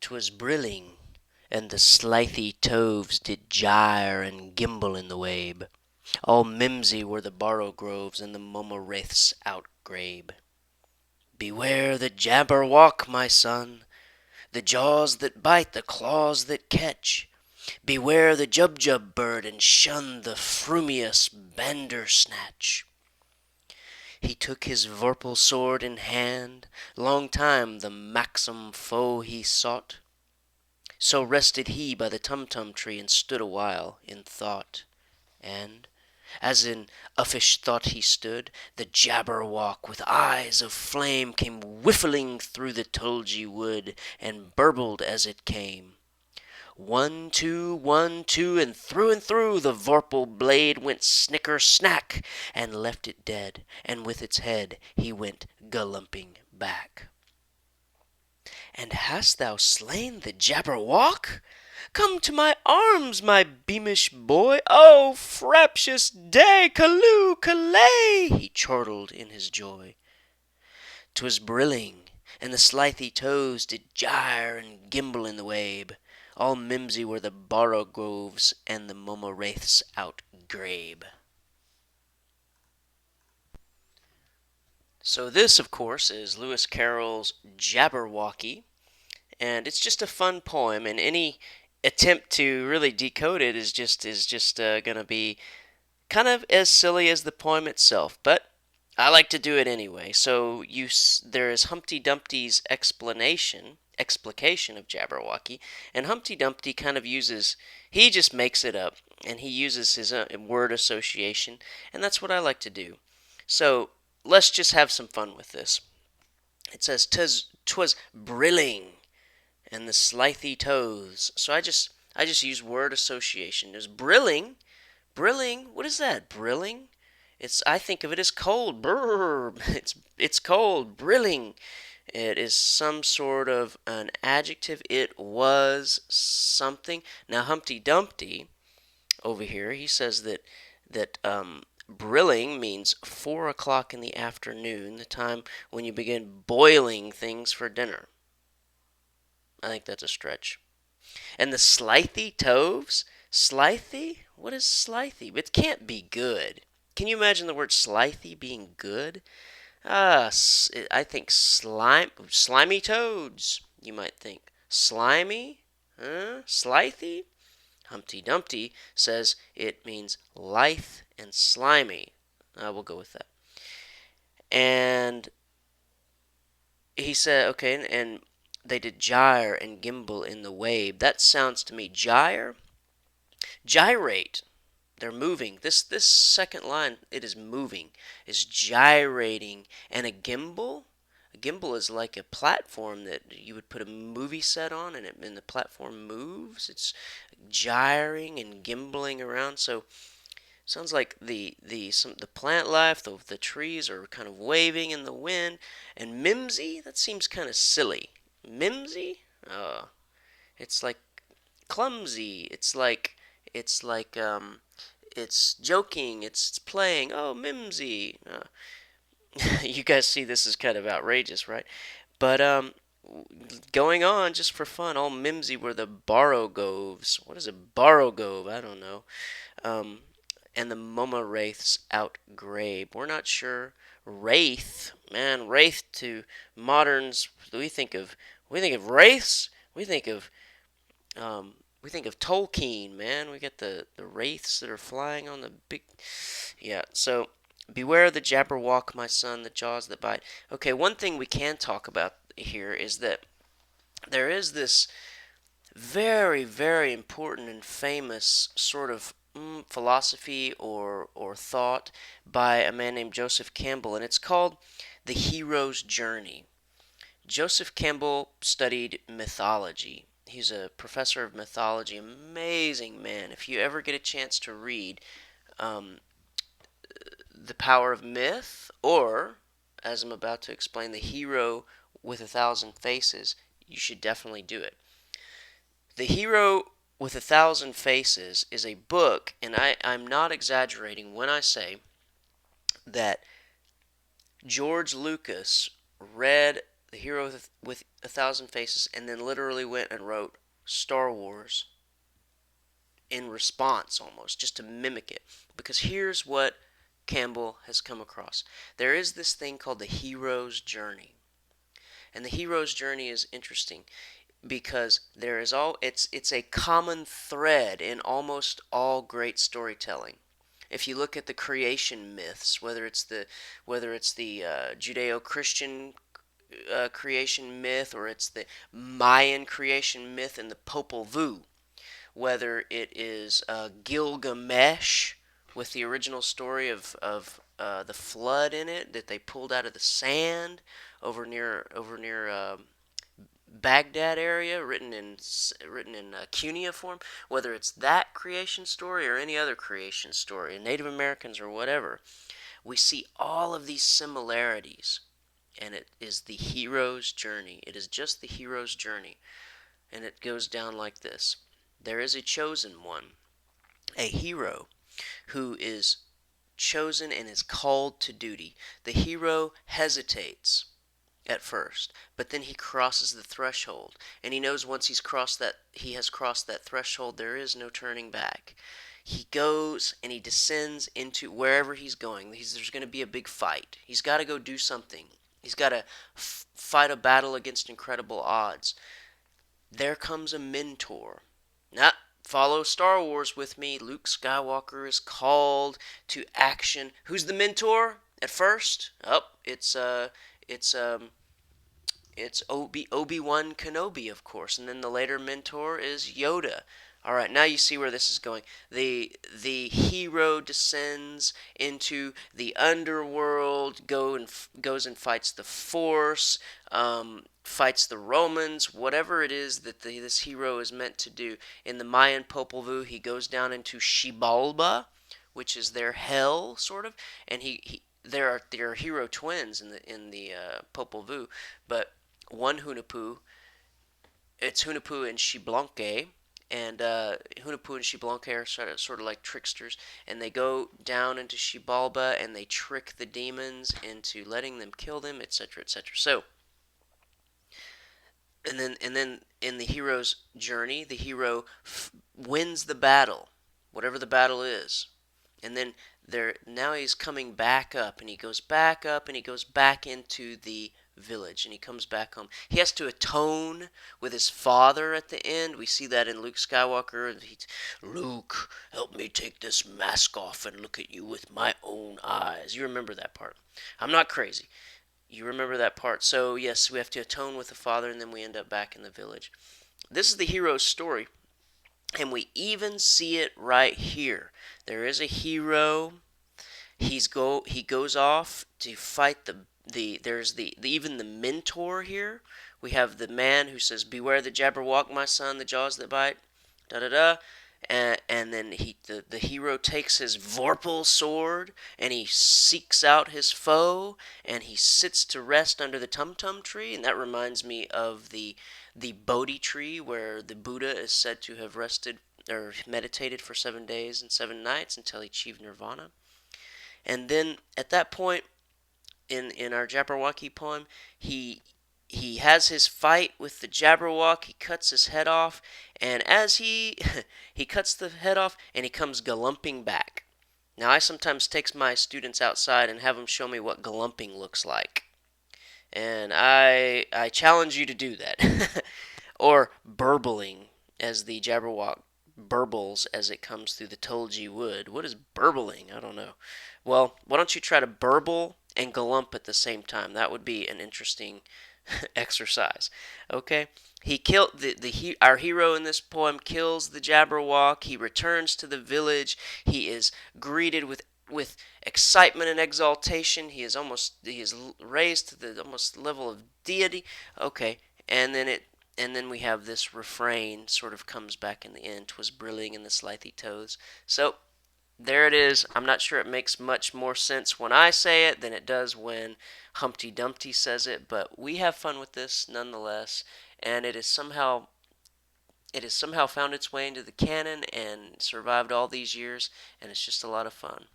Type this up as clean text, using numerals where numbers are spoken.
'Twas brilling, and the slithy toves did gyre and gimble in the wabe. All mimsy were the borogoves, and the mummer-wraiths outgrabe. Beware the Jabberwock, my son, the jaws that bite, the claws that catch. Beware the Jubjub bird, and shun the frumious Bandersnatch. He took his vorpal sword in hand, long time the maxim foe he sought. So rested he by the Tumtum tree, and stood awhile in thought. And, as in uffish thought he stood, the Jabberwock with eyes of flame came whiffling through the tulgey wood, and burbled as it came. 1, 2, and through the vorpal blade went snicker snack, and left it dead, and with its head he went galumping back. And hast thou slain the Jabberwock? Come to my arms, my beamish boy. Oh, fraptious day, callooh, callay, he chortled in his joy. 'Twas brilling, and the slithy toes did gyre and gimble in the wabe. All mimsy were the borogoves, and the mummer-wraiths outgrabe. So this, of course, is Lewis Carroll's Jabberwocky, and it's just a fun poem, and any attempt to really decode it is just going to be kind of as silly as the poem itself, but I like to do it anyway. So there is Humpty Dumpty's explication of Jabberwocky, and Humpty Dumpty kind of he just makes it up, and he uses his word association, and that's what I like to do. So let's just have some fun with this. It says, "'Twas brilling, and the slithy toes." So I just use word association. There's brilling. Brilling, what is that? Brilling? I think of it as cold. Brrr. It's cold. Brilling. It is some sort of an adjective. It was something. Now Humpty Dumpty over here, he says that brilling means 4 o'clock in the afternoon, the time when you begin boiling things for dinner. I think that's a stretch. And the slithy toves? Slithy? What is slithy? It can't be good. Can you imagine the word slithy being good? I think slimy toads, you might think. Slimy? Slithy? Humpty Dumpty says it means lithe and slimy. We'll go with that. And he said, okay, and they did gyre and gimble in the wabe. That sounds to me, gyrate. They're moving. This second line, it is moving, is gyrating. And a gimbal is like a platform that you would put a movie set on, and the platform moves. It's gyring and gimbling around. So sounds like the plant life, the trees are kind of waving in the wind. And mimsy, that seems kind of silly. Mimsy? It's like clumsy. It's joking. It's playing. Oh, mimsy. You guys see this is kind of outrageous, right? But going on just for fun, all mimsy were the borogoves. What is a borogove? I don't know. Um, and the mummer-wraiths outgrabe. We're not sure. Wraith, man, wraith to moderns. We think of wraiths. We think of um, we think of Tolkien, man. We get the wraiths that are flying on the big. Yeah, so beware the Jabberwock, my son, the jaws that bite. Okay, one thing we can talk about here is that there is this very, very important and famous sort of philosophy or thought by a man named Joseph Campbell, and it's called the hero's journey. Joseph Campbell studied mythology. He's a professor of mythology, amazing man. If you ever get a chance to read um, The Power of Myth, or, as I'm about to explain, The Hero with a Thousand Faces, you should definitely do it. The Hero with a Thousand Faces is a book, and I'm not exaggerating when I say that George Lucas read The Hero with a Thousand Faces, and then literally went and wrote Star Wars in response almost, just to mimic it. Because here's what Campbell has come across. There is this thing called the hero's journey. And the hero's journey is interesting because there is all it's a common thread in almost all great storytelling. If you look at the creation myths, whether it's the Judeo-Christian creation myth, or it's the Mayan creation myth in the Popol Vuh, whether it is Gilgamesh with the original story of the flood in it that they pulled out of the sand over near Baghdad area, written in cuneiform, whether it's that creation story or any other creation story, Native Americans or whatever, we see all of these similarities, and it is the hero's journey. It is just the hero's journey, and it goes down like this. There is a chosen one, a hero, who is chosen and is called to duty. The hero hesitates at first, but then he crosses the threshold, and he knows once he has crossed that threshold, there is no turning back. He goes and he descends into wherever he's going. There's going to be a big fight. He's got to go do something. He's got to fight a battle against incredible odds. There comes a mentor. Now, follow Star Wars with me. Luke Skywalker is called to action. Who's the mentor at first? Oh, it's Obi-Wan Kenobi, of course, and then the later mentor is Yoda. All right, now you see where this is going. The hero descends into the underworld, goes and fights the Force, fights the Romans, whatever it is that this hero is meant to do. In the Mayan Popol Vuh, he goes down into Xibalba, which is their hell, sort of, and there are hero twins in the Popol Vuh, but one Hunahpu, it's Hunahpu and Xiblanque, and Hunahpu and Xiblanque are sort of like tricksters, and they go down into Xibalba and they trick the demons into letting them kill them, etc., etc. So, and then in the hero's journey, the hero wins the battle, whatever the battle is, and then now he's coming back up, and he goes back up, and he goes back into the village, and he comes back home. He has to atone with his father at the end. We see that in Luke Skywalker. Luke, help me take this mask off and look at you with my own eyes. You remember that part. I'm not crazy. You remember that part. So, yes, we have to atone with the father, and then we end up back in the village. This is the hero's story, and we even see it right here. There is a hero. He goes off to fight there's even the mentor here. We have the man who says, "Beware the Jabberwock, my son, the jaws that bite." Da da da. And then the hero takes his Vorpal sword and he seeks out his foe, and he sits to rest under the Tum Tum tree, and that reminds me of the Bodhi tree where the Buddha is said to have rested or meditated for 7 days and 7 nights until he achieved nirvana. And then at that point in our Jabberwocky poem, he has his fight with the Jabberwock. He cuts his head off, and as he he cuts the head off, and he comes galumping back. Now I sometimes take my students outside and have them show me what galumping looks like, and I challenge you to do that, or burbling, as the Jabberwock burbles as it comes through the tulgey wood. What is burbling? I don't know. Well, why don't you try to burble and galump at the same time? That would be an interesting exercise. Okay? He killed our hero in this poem kills the Jabberwock. He returns to the village. He is greeted with excitement and exaltation. He is raised to the almost level of deity. Okay, and then we have this refrain sort of comes back in the end. 'Twas brilling in the slithy toes. So there it is. I'm not sure it makes much more sense when I say it than it does when Humpty Dumpty says it, but we have fun with this nonetheless, and it has somehow found its way into the canon and survived all these years, and it's just a lot of fun.